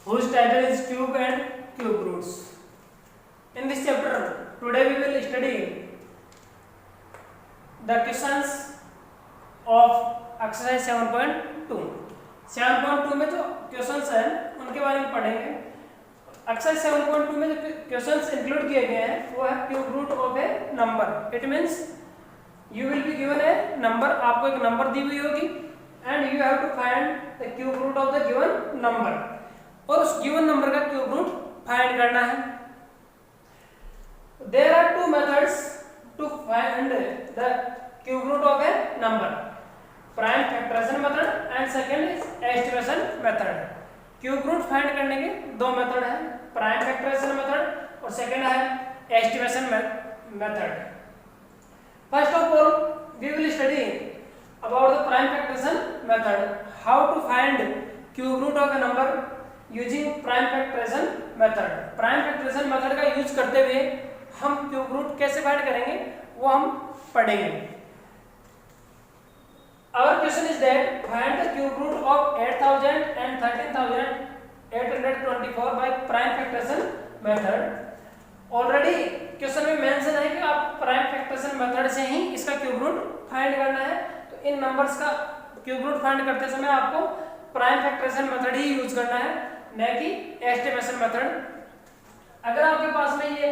whose title is Cube and Cube Roots. In this chapter, today we will study the questions of exercise 7.2. 7.2 में जो questions हैं उनके बारे में पढ़ेंगे। एक्सरसाइज 7.2 में जो क्वेश्चंस इंक्लूड किए गए हैं वो है cube root of a number. It means you will be given a number, आपको एक नंबर दी हुई होगी and you have to find the cube root of the given number, और उस गिवन नंबर का क्यूब रूट फाइंड करना है। There are two methods to find the cube root of a number, prime factorization method and second is estimation method. Cube root find करने के दो method हैं, prime factorization method और second है estimation method. First of all we will study about the prime factorization method, how to find cube root of a number using prime factorization method. Prime factorization method का use करते हुए हम cube root कैसे find करेंगे वो हम पढ़ेंगे। Our question is that find the cube root of 8000 and 13824 by prime factorization method। Already question में मेंशन है कि आप प्राइम फैक्टराइजेशन मेथड से ही इसका क्यूब रूट फाइंड करना है। तो इन नंबर्स का क्यूब रूट फाइंड करते समय आपको प्राइम फैक्टराइजेशन मेथड ही यूज करना है, न कि एस्टिमेशन मेथड। अगर आपके पास में ये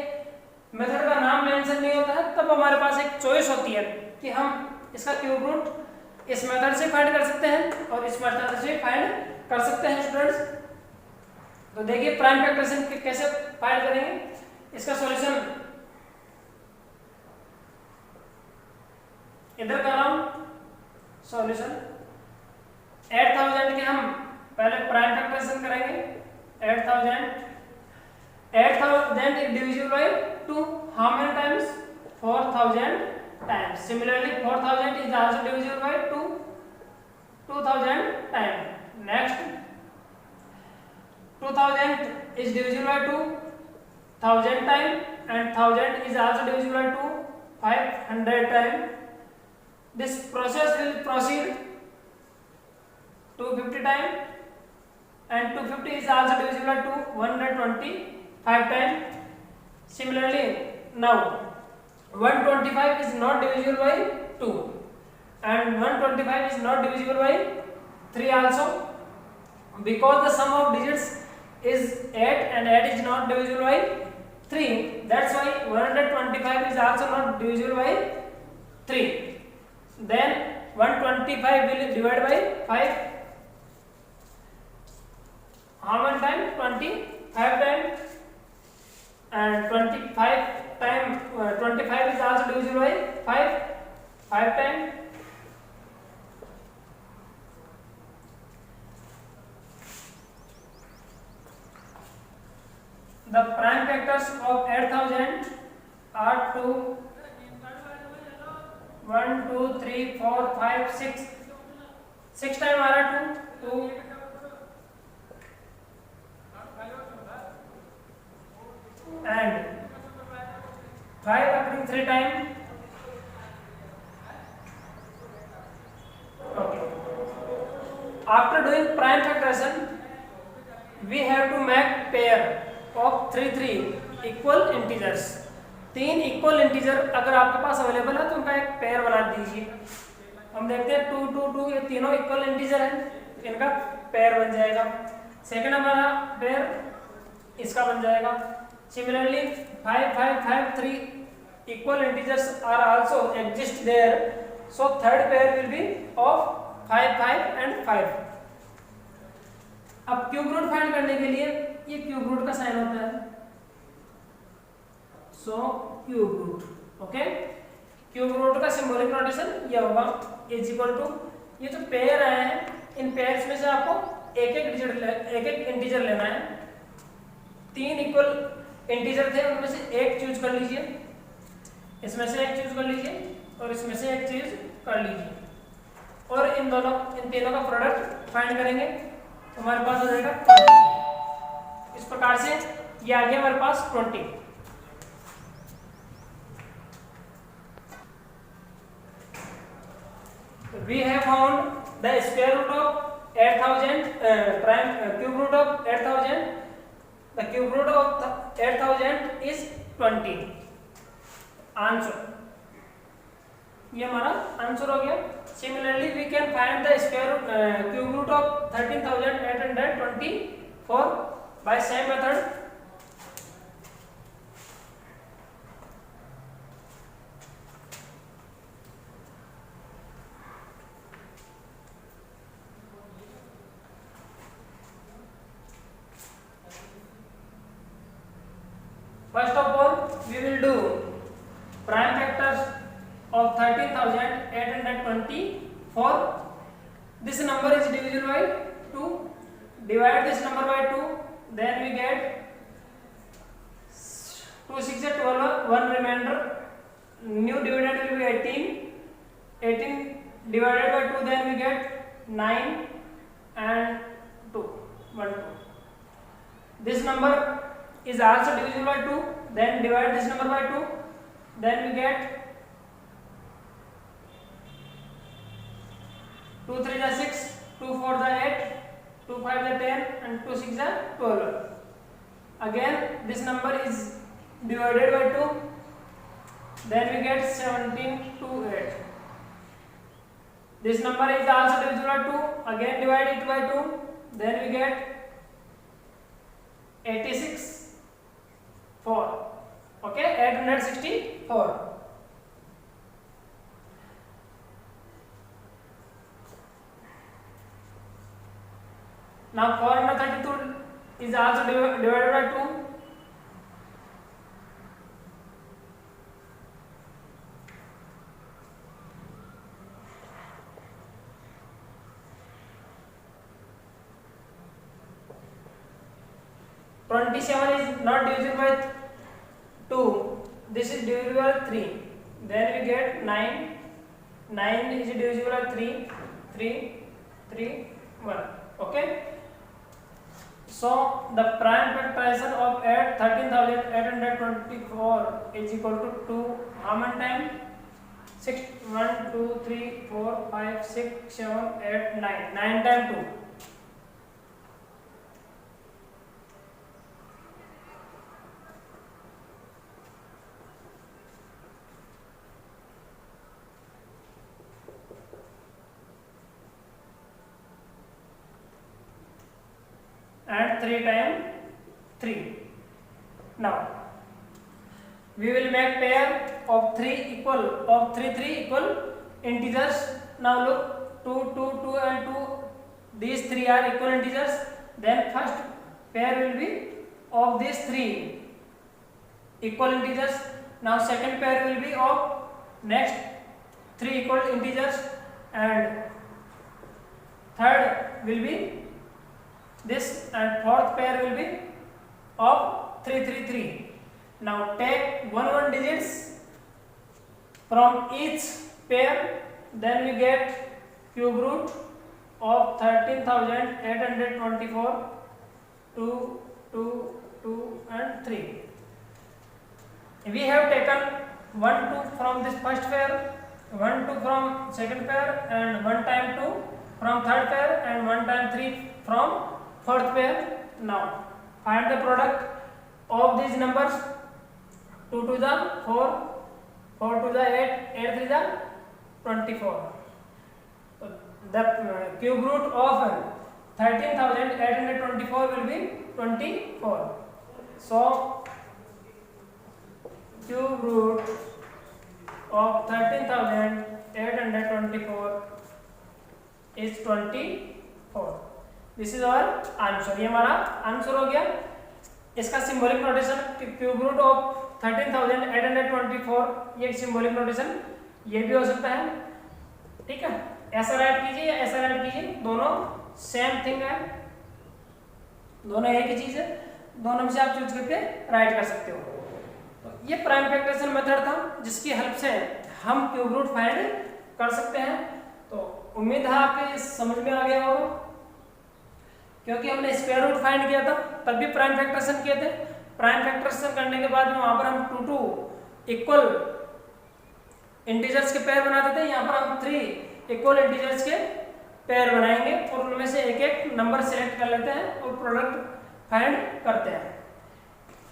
मेथड का नाम मेंशन नहीं होता है तब हमारे पास एक चॉइस होती है कि हम इसका क्यूब रूट इस मेथड से फाइंड कर सकते हैं और इस मेथड से फाइंड कर सकते हैं स्टूडेंट्स। तो देखिए प्राइम फैक्टराइजेशन कैसे फाइंड करेंगे, इसका सॉल्यूशन इधर कर रहा हूं। सॉल्यूशन 8000 के हम पहले प्राइम फैक्टराइजेशन करेंगे। 8000 is divisible by 2, how many times 4000 times। Similarly 4000 is also divisible by 2, 2000 times। Next 2000 is divisible by 2 1000 times and 1000 is also divisible by 2 500 times। This process will proceed 250 times and 250 is also divisible by 2 125 times। Similarly now 125 is not divisible by 2 and 125 is not divisible by 3 also, because the sum of digits is 8 and 8 is not divisible by 3, that's why 125 is also not divisible by 3। Then 125 will divide by 5, how many times 25 times, and 25 is also divisible by 5 times। The prime factors of 8000 are 2 1 2 3 4 5 6 times are 2 and 5 occurring 3 times। Okay, after doing prime factorization we have to make pair of 3 equal integers। 3 equal integer अगर आपके पास available है तो उनका एक pair बना दीजिए। हम देखते हैं 2 2 2 ये तीनों इक्वल इंटीजर हैं, इनका पेयर बन जाएगा। सेकंड हमारा पेयर इसका बन जाएगा। Similarly 5 5 5 3 equal integers are also exist there, so third pair will be of 5 5 and 5। अब क्यूब रूट फाइंड करने के लिए ये क्यूब रूट का साइन होता है, so cube root. Okay, cube root का सिंबॉलिक नोटेशन ये होगा इज इक्वल टू, ये जो पेयर आए हैं इन पेयर्स में से आपको एक एक इंटीजर लेना है। 3 इक्वल इंटीजर थे उनमें से एक चूज कर लीजिए, इसमें से एक चूज कर लीजिए और इसमें से एक चूज कर लीजिए, और इन तीनों का प्रोडक्ट फाइंड करेंगे तो हमारे पास हो जाएगा 20। इस प्रकार से ये आ गया हमारे पास 20। We have found the square root of 8000 cube root of 8000, the cube root of 8000 is 20 answer, ये हमारा आंसर हो गया। Similarly we can find the square cube root of 13824 by same method. First of all, we will do prime factors of 13824. This number is divisible by 2. Divide this number by 2, then we get 2 6 12, 1 remainder. New dividend will be 18. 18 divided by 2, then we get 9 and 2. 1 2. This number is also divisible by 2, then divide this number by 2, then we get 2 3 is 6, 2 4 is 8, 2 5 is 10 and 2 6 is 12. Again this number is divided by 2, then we get 17 to 8. This number is also divisible by 2, again divide it by 2, then we get 86 4. Okay, 864. Now 432 is also divided by 2. Twenty-seven is not divisible by 2. This is divisible by 3. Then we get 9. 9 is divisible by 3. 3, 3, 1. Okay. So the prime factorization of 13824 is equal to 2. How many times? 6. 1, 2, 3, 4, 5, 6, 7, 8, 9. 9 times 2. And 3 times 3. Now we will make pair of 3 equal integers. Now look, 2 2 2 and 2, these 3 are equal integers. Then first pair will be of these 3 equal integers. Now second pair will be of next 3 equal integers, and third will be this, and fourth pair will be of 3 3 3. Now take 1 digits from each pair, then we get cube root of 13824, 2 2 2 and 3. We have taken 1 2 from this first pair, 1 2 from second pair, and 1 time 2 from third pair, and 1 time 3 from fourth pair. Now find the product of these numbers. 2 to the 4, 4 to the 8, 8 to the 24. The cube root of 13824 will be 24. So cube root of 13824 is 24. This is our answer. ये हमारा answer हो गया। इसका symbolic notation cube root of 13824, ये symbolic notation ये भी हो सकता है। ठीक है, ऐसा राइट कीजिए या ऐसा राइट कीजिए, दोनों सेम थिंग है, दोनों एक ही चीज है, दोनों में से आप चूज करके राइट कर सकते हो। तो ये प्राइम फैक्टराइजेशन मेथड था जिसकी हेल्प से हम क्यूब रूट फाइंड कर सकते हैं। तो उम्मीद है आपके समझ में आ गया होगा, क्योंकि हमने स्क्वायर रूट फाइंड किया था तब भी प्राइम फैक्टराइजेशन किए थे। प्राइम फैक्टराइजेशन करने के बाद वहां पर हम 2 इक्वल इंटीजर्स के पेयर बनाते थे, यहाँ पर हम 3 इक्वल इंटीजर्स के पेयर बनाएंगे और उनमें से एक एक नंबर सेलेक्ट कर लेते हैं और प्रोडक्ट फाइंड करते हैं।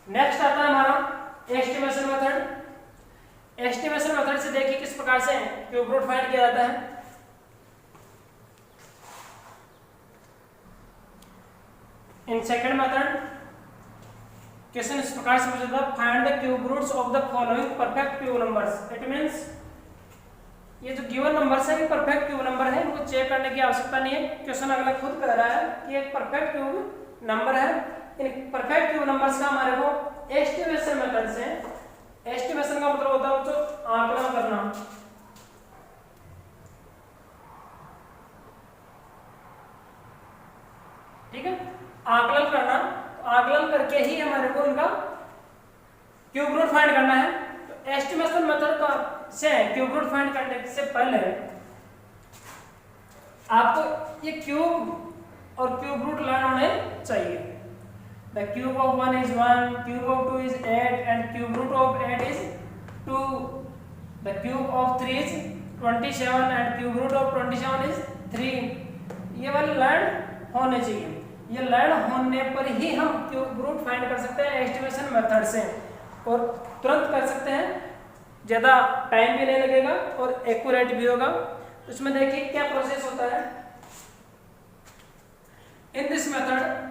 नेक्स्ट आता है हमारा एस्टिमेशन मेथड। एस्टिमेशन मेथड से देखिए किस प्रकार से क्यूब रूट फाइंड किया जाता है। इन सेकंड मेथड क्वेश्चन इस प्रकार से पूछा था, find the cube roots of the following perfect cube numbers. It means ये जो गिवन नंबर्स है ये परफेक्ट क्यूब नंबर है, इनको चेक करने की आवश्यकता नहीं है। क्वेश्चन अगला खुद कह रहा है कि एक परफेक्ट क्यूब नंबर है। इन परफेक्ट क्यूब नंबर्स का हमारे को एस्टिमेशन मेथड से, एस्टिमेशन का मतलब होता है जो आकलन करना, ठीक है, आकलन करना। तो आकलन करके ही हमारे को इनका क्यूब रूट फाइंड करना है। तो एस्टिमेशन मेथड का से क्यूब रूट फाइंड करने से पहले आपको ये क्यूब और क्यूब रूट लर्न होने चाहिए। The cube of 1 is 1, cube of 2 is 8 and cube root of 8 is 2. The cube of 3 is 27 and cube root of 27 is 3. ये वाले लर्न होने चाहिए। ये लर्न होने पर ही हम क्यूब रूट फाइंड कर सकते हैं एस्टिमेशन मेथड से, और तुरंत कर सकते हैं, ज़्यादा टाइम भी नहीं लगेगा और एक्यूरेट भी होगा। तो इसमें देखिए क्या प्रोसेस होता है। In this method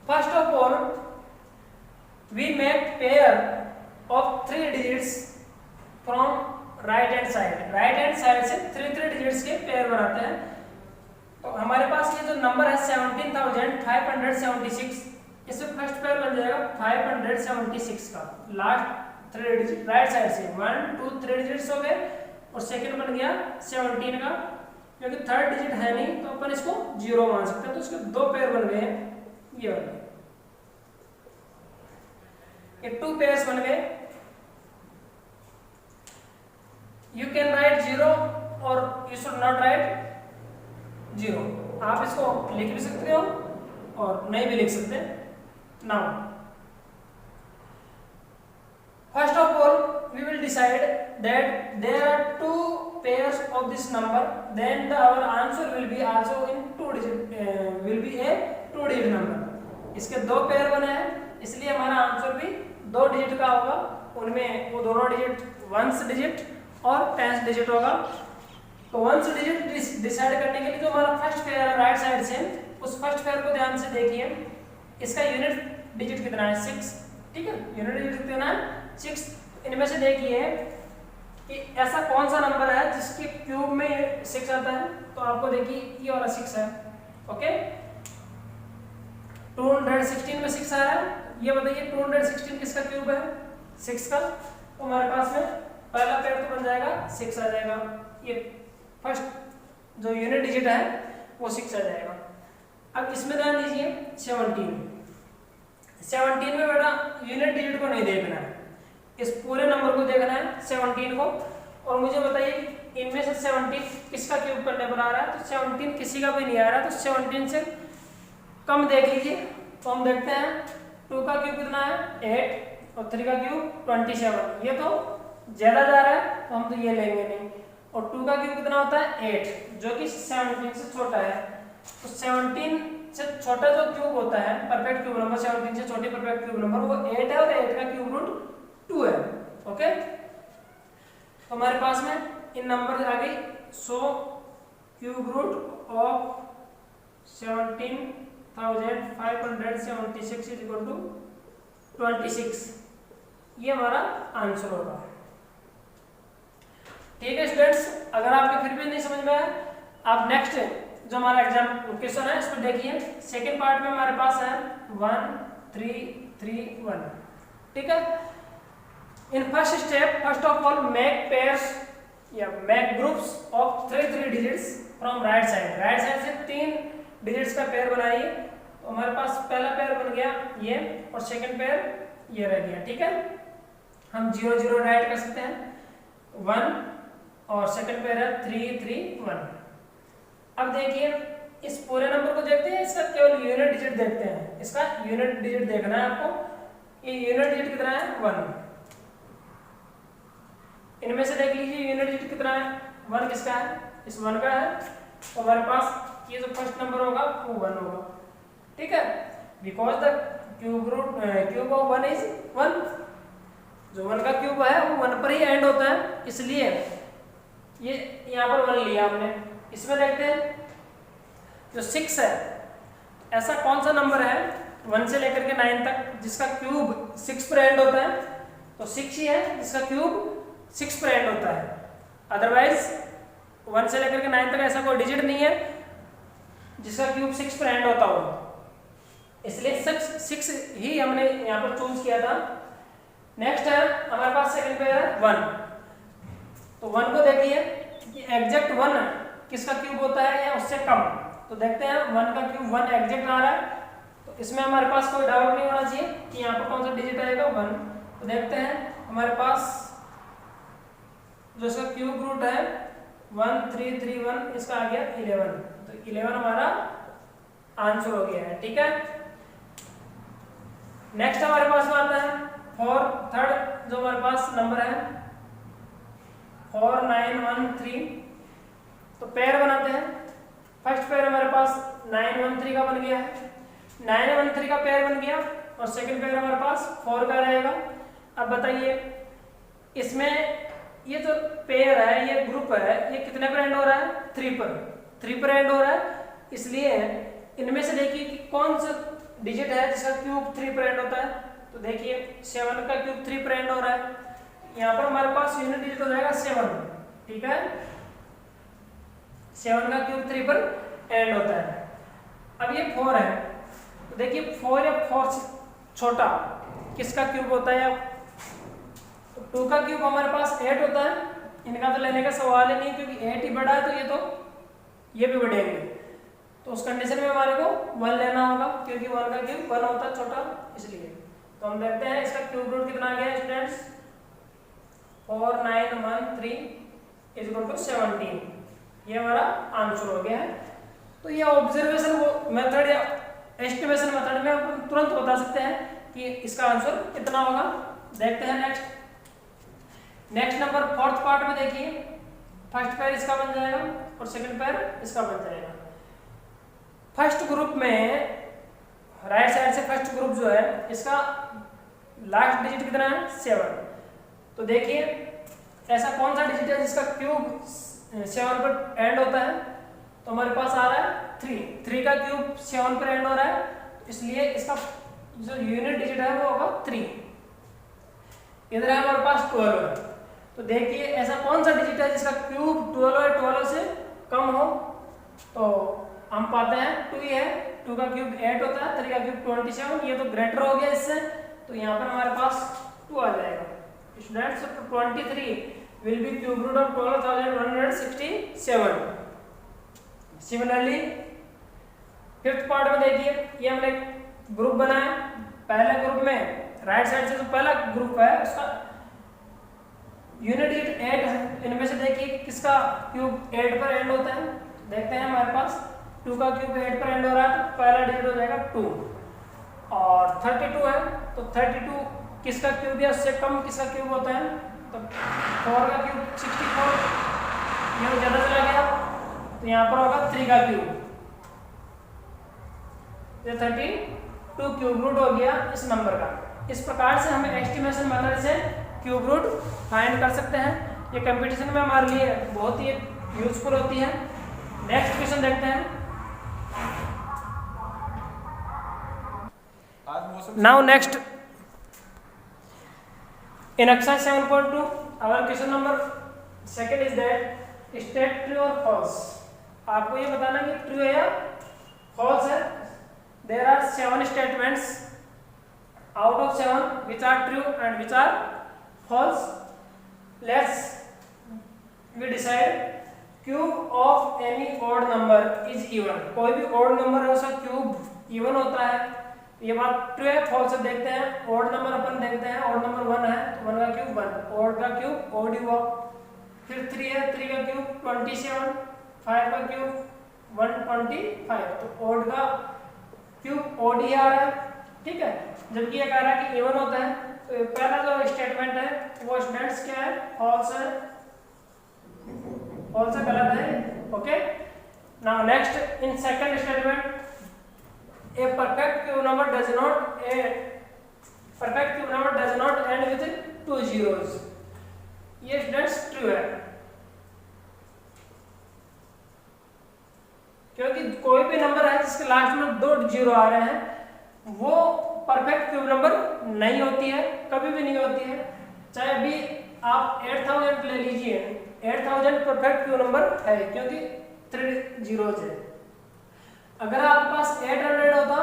first of all we make pair of 3 digits from right hand side। right hand side से 3 digits के पेयर बनाते हैं। तो हमारे पास ये जो नंबर है 17,576, इसमें फर्स्ट पेयर बन जाएगा 576 का, लास्ट 3 डिजिट राइट साइड से 1 2 3 डिजिट्स हो गए, और सेकंड बन गया 17 का, क्योंकि थर्ड डिजिट है नहीं तो अपन इसको 0 मान सकते हैं। तो इसके 2 पेयर बन गए, ये वाले 2 पेयर्स बन गए। यू कैन राइट 0 और यू शुड नॉट राइट 0। आप इसको लिख भी सकते हो और नहीं भी लिख सकते। Now first of all we will decide that there are 2 pairs of this number, then our answer will be also in 2 digit, will be a 2 digit number. इसके 2 पेयर बने हैं, इसलिए हमारा आंसर भी 2 डिजिट का होगा। उनमें वो दोनों डिजिट 1s डिजिट और 10s डिजिट होगा। तो 1s डिजिट डिसाइड करने के लिए जो हमारा फर्स्ट पेयर है राइट साइड से, उस फर्स्ट पेयर को ध्यान से देखिए। इसका यूनिट डिजिट कितना है 6, ठीक है, यूनिट डिजिट कितना है 6। इनमें से देखिए कि ऐसा कौन सा नंबर है जिसके क्यूब में 6 आता है। तो आपको देखिए ये वाला 6 है, ओके। 216 में 6 आ रहा है, ये बताइए 216 किसका क्यूब है 6 का। तो हमारे पास में पहला पेयर तो बन जाएगा 6 आ जाएगा, ये फर्स्ट जो यूनिट डिजिट है वो 6 आ जाएगा। अब इसमें ध्यान दीजिए 17 में बेटा यूनिट डिजिट को नहीं देखना है, इस पूरे नंबर को देखना है 17 को। और मुझे बताइए इनमें से 17 किसका क्यूब करने पर आ रहा है। तो 17 किसी का भी नहीं आ रहा, तो 17 से कम देख लीजिए। तो हम देखते हैं 2 का क्यूब कितना है 8 और 3 का क्यूब 27। ये तो ज्यादा जा रहा है तो हम तो ये लेंगे नहीं। और 2 का क्यूब कितना होता है 8, जो कि 17 से छोटा है। तो 17 से छोटा जो क्यूब होता है परफेक्ट क्यूब नंबर, 17 से छोटी परफेक्ट क्यूब नंबर वो 8 है, और 8 का क्यूब रूट 2 है, ओके। तो हमारे पास में इन नंबर आ गई। So cube root of 17,576 is equal to 26। ये हमारा आंसर होगा, ठीक है स्टूडेंट्स। अगर आपके फिर भी नहीं समझ में आया, आप नेक्स्ट जो हमारा एग्जाम क्वेश्चन है इसमें देखिए। सेकंड पार्ट में हमारे पास है 1 3 3 1, ठीक है। In first step first of all make pairs या make groups of 3 digits from right side. Right side से 3 डिजिट्स का पेयर बनाइए। तो हमारे पास पहला पेयर बन गया ये, और सेकंड पेयर ये रह गया, ठीक है। हम 0 0 राइट कर सकते हैं 1, और सेकंड पेयर है 3 3 1। अब देखिए इस पूरे नंबर को देखते हैं, इसका केवल यूनिट डिजिट देखते हैं। इसका यूनिट डिजिट देखना है आपको। ये यूनिट डिजिट कितना है 1। इनमें से देख लीजिए यूनिट डिजिट कितना है 1 किसका है, इस 1 का है। तो हमारे पास ये जो फर्स्ट नंबर होगा वो 1 होगा, ठीक है, because the cube of 1 is 1। जो 1 का क्यूब है वो 1 पर ही एंड होता है, इसलिए ये यहाँ पर 1 लिया हमने। इसमें देखते हैं जो 6 है, ऐसा कौन सा नंबर है 1 से लेकर के 9 तक जिसका क्यूब 6 पर एंड होता है। तो 6 ही है जिसका क्यूब 6 पर एंड होता है। अदरवाइज 1 से लेकर के 9 तक ऐसा कोई डिजिट नहीं है जिसका क्यूब 6 पर एंड होता हो, इसलिए 6 ही हमने यहाँ पर चूज किया था। नेक्स्ट है हमारे पास सेकंड पे है 1। तो 1 को देखिए कि एग्जैक्ट 1 किसका क्यूब होता है या उससे कम। तो देखते हैं 1 का क्यूब 1 एग्जैक्ट आ रहा है, तो इसमें हमारे पास कोई डाउट नहीं होना चाहिए कि यहाँ पर कौन सा डिजिट आएगा 1। तो देखते हैं हमारे पास जो इसका क्यूब रूट है 1 3 3 1, इसका आ गया 11। तो 11 हमारा आंसर हो गया है, ठीक है। नेक्स्ट हमारे पास में आता है 4, थर्ड जो हमारे पास नंबर है 4 9 1 3। तो पेयर बनाते हैं। फर्स्ट पेयर हमारे पास 9 1 3 का बन गया है, 9 1 3 का पेयर बन गया, और सेकंड पेयर हमारे पास 4 का रहेगा। अब बताइए इसमें ये जो पेयर है, ये ग्रुप है, ये कितने पर एंड हो रहा है 3 पर एंड हो रहा है। इसलिए इनमें से देखिए कि कौन सा डिजिट है जिसका क्यूब 3 पर एंड होता है। तो देखिए 7 का क्यूब 3 पर एंड हो रहा है, यहाँ पर हमारे पास यूनिट डिजिट हो जाएगा 7, ठीक है। 7 का क्यूब 3 पर एंड होता है। अब ये 4 है, तो देखिए 4 या 4 से छोटा किसका क्यूब होता है। 2 का क्यूब हमारे पास 8 होता है, इनका तो लेने का सवाल ही नहीं क्योंकि 8 ही बड़ा है, तो ये भी बढ़ेंगे। तो उस कंडीशन में हमारे को 1 लेना होगा क्योंकि 1 का क्यूब 1 होता है छोटा, इसलिए। तो हम देखते हैं इसका क्यूब रूट कितना आ गया स्टूडेंट्स, 4 9 1 3 इज इक्वल टू 17। ये हमारा आंसर हो गया है। तो ये ऑब्जर्वेशन मेथड या एस्टिमेशन मेथड में हम तुरंत बता सकते हैं कि इसका आंसर कितना होगा। देखते हैं नेक्स्ट नंबर 4th पार्ट में देखिए, फर्स्ट पेयर इसका बन जाएगा और सेकंड पेयर इसका बन जाएगा। फर्स्ट ग्रुप में राइट साइड से फर्स्ट ग्रुप जो है इसका लास्ट डिजिट कितना है 7। तो देखिए ऐसा कौन सा डिजिट है जिसका क्यूब 7 पर एंड होता है। तो हमारे पास आ रहा है 3 का क्यूब 7 पर एंड हो रहा है, इसलिए इसका जो यूनिट डिजिट है वो होगा 3। इधर है हमारे पास 12 है, तो देखिए ऐसा कौन सा डिजिट है जिसका क्यूब 12 है 12 से कम हो। तो हम पाते हैं 2 ही है, 2 का क्यूब 8 होता है, 3 का क्यूब 27, ये तो ग्रेटर हो गया इससे, तो यहाँ पर हमारे पास 2 आ जाएगा। Students 23 will be cube root of 12,167। Similarly 5th part में देखिए, ये हमने ग्रुप बनाया। पहले ग्रुप में राइट साइड से जो पहला ग्रुप है उसका यूनिट डिजिट 8 है। इनमें से देखिए किसका क्यूब 8 पर एंड होता है। देखते हैं हमारे पास 2 का क्यूब 8 पर एंड हो रहा है, तो पहला डिजिट हो जाएगा 2। और 32 है, तो 32 किसका क्यूब या उससे कम किसका क्यूब होता है। तो 4 का क्यूब 64, ये ज़्यादा चला गया, तो यहाँ पर होगा 3 का क्यूब, ये 32 क्यूब रूट हो गया इस नंबर का। इस प्रकार से हम एस्टिमेशन मेथड से क्यूब रूट फाइंड कर सकते हैं। ये कंपटीशन में हमारे लिए बहुत ही यूजफुल होती है। नेक्स्ट क्वेश्चन देखते हैं। Now next in exercise 7.2 our question number second is that state true or false। आपको ये बताना कि ट्रू है या false है। there are 7 statements out of 7 which are true and which are false। let's we decide cube of any odd number is even। कोई भी odd number है उसका cube even होता है, ये बात ट्रू है फॉल्स है। देखते हैं ऑड नंबर अपन देखते हैं, ऑड नंबर 1 है तो 1 का क्यूब 1, ऑड का क्यूब ऑड ही हुआ। फिर 3 है, 3 का क्यूब 27, 5 का क्यूब 125, तो ऑड का क्यूब ओडी आ रहा है, ठीक है, जबकि ये कह रहा है कि इवन होता है। तो पहला जो स्टेटमेंट है वो स्टूडेंट्स क्या है, फॉल्स है, फॉल्स है, गलत है। Okay, now next in second statement, a perfect cube number does not and with 2 zeros, ये स्टूडेंट्स ट्रू है, क्योंकि कोई भी नंबर है जिसके लास्ट में 2 जीरो आ रहे हैं वो परफेक्ट क्यूब नंबर नहीं होती है, कभी भी नहीं होती है। चाहे अभी आप 8000 ले लीजिए, 8000 परफेक्ट क्यूब नंबर है क्योंकि 3 zeros है। अगर आपके पास 800 होता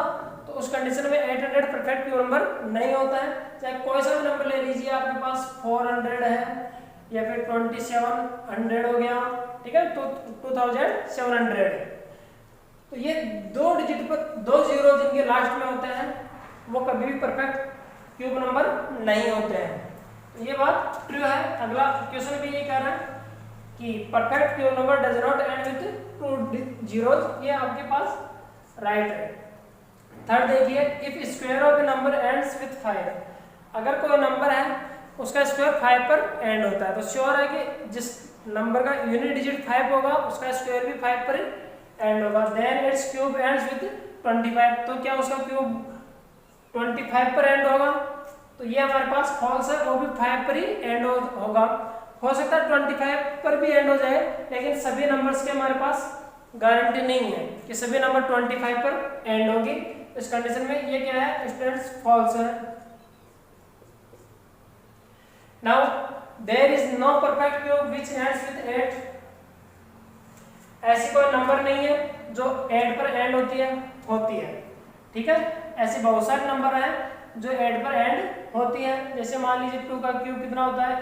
तो उस कंडीशन में 800 परफेक्ट क्यूब नंबर नहीं होता है। चाहे कोई सा भी नंबर ले लीजिए, आपके पास 400 है या फिर 2700 हो गया, ठीक है, तो 2700। तो ये 2 डिजिट पर 2 जीरो जिनके लास्ट में होते हैं वो कभी भी परफेक्ट क्यूब नंबर नहीं होते हैं। तो ये बात ट्रू है। अगला क्वेश्चन भी ये कह रहा है कि perfect cube number does not and with 2 zeros, ये आपके पास राइट है। थर्ड देखिए, if square of a number ends with 5, अगर कोई नंबर है उसका स्क्वायर 5 पर एंड होता है तो श्योर है कि जिस नंबर का यूनिट डिजिट 5 होगा उसका स्क्वायर भी 5 पर एंड होगा। Then its cube ends with 25, तो क्या उसका क्यूब 25 पर एंड होगा? तो ये हमारे पास फॉल्स है, वो भी 5 पर ही एंड होगा। हो सकता है 25 पर भी एंड हो जाए, लेकिन सभी नंबर्स के हमारे पास गारंटी नहीं है कि सभी नंबर 25 पर एंड होगी। इस कंडीशन में ये क्या है स्टूडेंट्स, फॉल्स है। Now there is no perfect cube which ends with 8, ऐसी कोई नंबर नहीं है जो 8 पर एंड होती है, ठीक है। ऐसे बहुत सारे नंबर हैं जो 8 पर एंड होती है, जैसे मान लीजिए 2 का क्यूब कितना होता है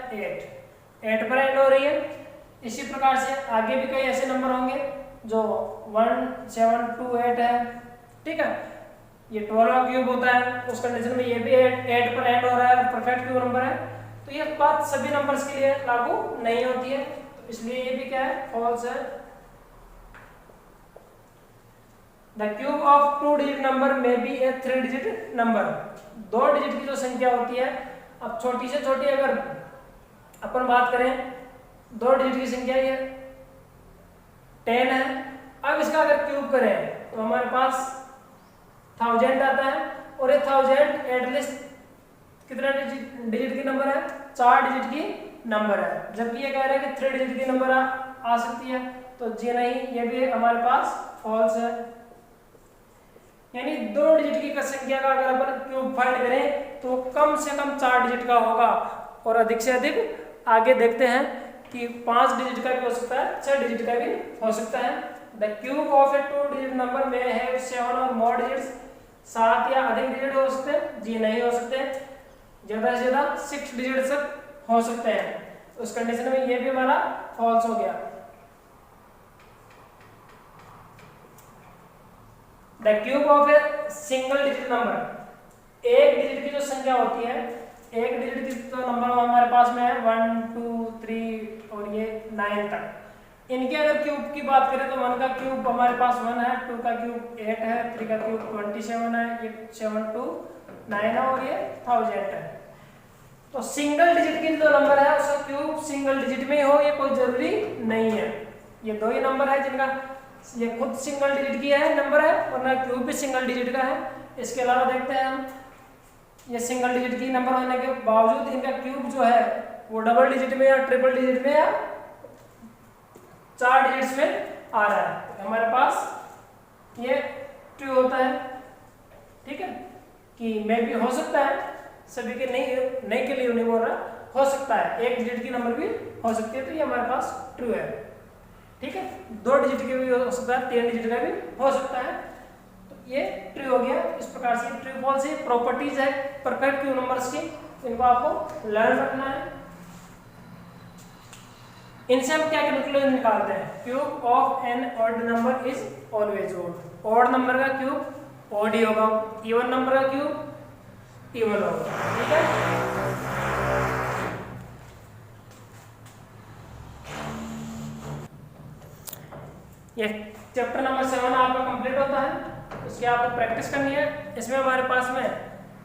8 पर एंड हो रही है। इसी प्रकार से आगे भी कई ऐसे नंबर होंगे जो 1 7 2 8 है, ठीक है। ये 12 का क्यूब होता है, उस कंडीशन में ये भी 8 पर एंड हो रहा है, परफेक्ट क्यूब नंबर है। तो ये बात सभी नंबर्स के लिए लागू नहीं होती है, तो इसलिए ये भी क्या है, फॉल्स है। The cube of 2 digit number may be a 3 digit number, 2 digit की जो संख्या होती है, अब छोटी से छोटी अगर अपन बात करें 2 डिजिट की संख्या ये 10 है। अब इसका अगर क्यूब करें तो हमारे पास 1000 आता है, और ये 1000 एटलीस्ट कितना डिजिट की नंबर है, 4 डिजिट की नंबर है। जबकि ये कह रहे हैं कि 3 डिजिट की नंबर आ सकती है, तो जी नहीं, ये भी हमारे पास फॉल्स है। यानी 2 डिजिट की संख्या का अगर अपन क्यूब फाइंड करें तो कम से कम 4 डिजिट का होगा, और अधिक से अधिक आगे देखते हैं कि 5 डिजिट का भी हो सकता है, 6 डिजिट का भी हो सकता है। The cube of A 2 digit number में है 7 और मोर डिजिट्स, 7 या अधिक डिजिट हो सकते हैं, जी नहीं हो सकते, ज्यादा से ज्यादा 6 डिजिट तक हो सकते हैं। उस कंडीशन में ये भी हमारा फॉल्स हो गया। The cube of a single digit number, एक डिजिट की जो संख्या होती है, एक डिजिट की तो नंबर हमारे पास में है 1 2 3 और ये 9 तक। इनके अगर क्यूब की बात करें तो 1 का क्यूब हमारे पास 1 है, 2 का क्यूब 8 है, 3 का क्यूब 27 है, ये 7 2 9 है, और ये 1000 है। तो सिंगल डिजिट की जो नंबर है उसका क्यूब सिंगल डिजिट में हो, ये कोई जरूरी नहीं है। ये 2 ही नंबर है जिनका ये खुद सिंगल डिजिट की है नंबर है, और ना क्यूब भी सिंगल डिजिट का है। इसके अलावा देखते हैं हम, ये सिंगल डिजिट की नंबर होने के बावजूद इनका क्यूब जो है वो डबल डिजिट में या ट्रिपल डिजिट में या 4 डिजिट्स में आ रहा है। तो हमारे पास ये ट्रू होता है, ठीक है, कि मे भी हो सकता है, सभी के नहीं के लिए नहीं बोल रहा, हो सकता है एक डिजिट की नंबर भी हो सकती है, तो ये हमारे पास ट्रू है, ठीक है। 2 डिजिट के भी हो सकता है, 3 डिजिट का भी हो सकता है, तो ये ट्रू हो गया। इस प्रकार से ट्रू फॉल्स ये प्रॉपर्टीज है परफेक्ट क्यूब नंबर्स की, इनको आपको लर्न रखना है। इनसे हम क्या कंक्लूजन निकालते हैं, cube of an odd number is always odd, odd number का क्यूब ऑड ही होगा, इवन नंबर का क्यूब इवन होगा, ठीक है। ये चैप्टर नंबर 7 आपका कंप्लीट होता है। उसकी आपको प्रैक्टिस करनी है। इसमें हमारे पास में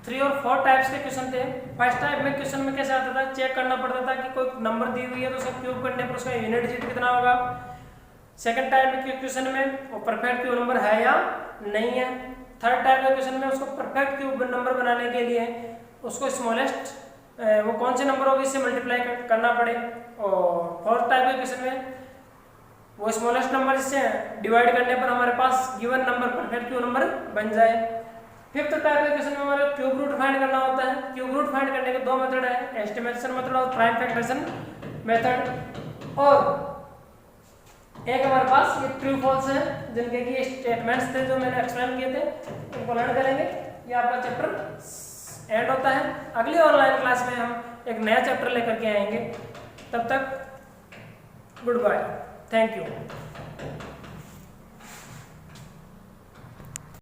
3 और 4 टाइप्स के क्वेश्चन थे। फर्स्ट टाइप में क्वेश्चन में कैसे आता था, चेक करना पड़ता था कि कोई नंबर दी हुई है तो उसका क्यूब करने पर उसका यूनिट डिजिट कितना होगा। सेकंड टाइप के क्वेश्चन में वो परफेक्ट क्यूब नंबर है या नहीं है। थर्ड टाइप के क्वेश्चन में उसको परफेक्ट क्यूब नंबर बनाने के लिए उसको स्मॉलेस्ट वो कौन से नंबर होगी इससे मल्टीप्लाई करना पड़े। और फोर्थ टाइप के क्वेश्चन में वो स्मॉलेस्ट नंबर से डिवाइड करने पर हमारे पास given number perfect cube number बन जाए। फिफ्थ टाइप के क्वेश्चन में हमारे क्यूब रूट फाइंड करना होता है। क्यूब रूट फाइंड करने के 2 मेथड है, एस्टिमेशन मेथड और प्राइम फैक्टराइजेशन मेथड। और एक हमारे पास ये ट्रू फॉल्स है जिनके कि स्टेटमेंट्स थे जो मैंने एक्सप्लेन किए थे, उनको लर्न करेंगे। ये आपका चैप्टर एंड होता है। अगली ऑनलाइन क्लास में हम एक नया चैप्टर लेकर के आएंगे। तब तक गुड बाय, थैंक यू।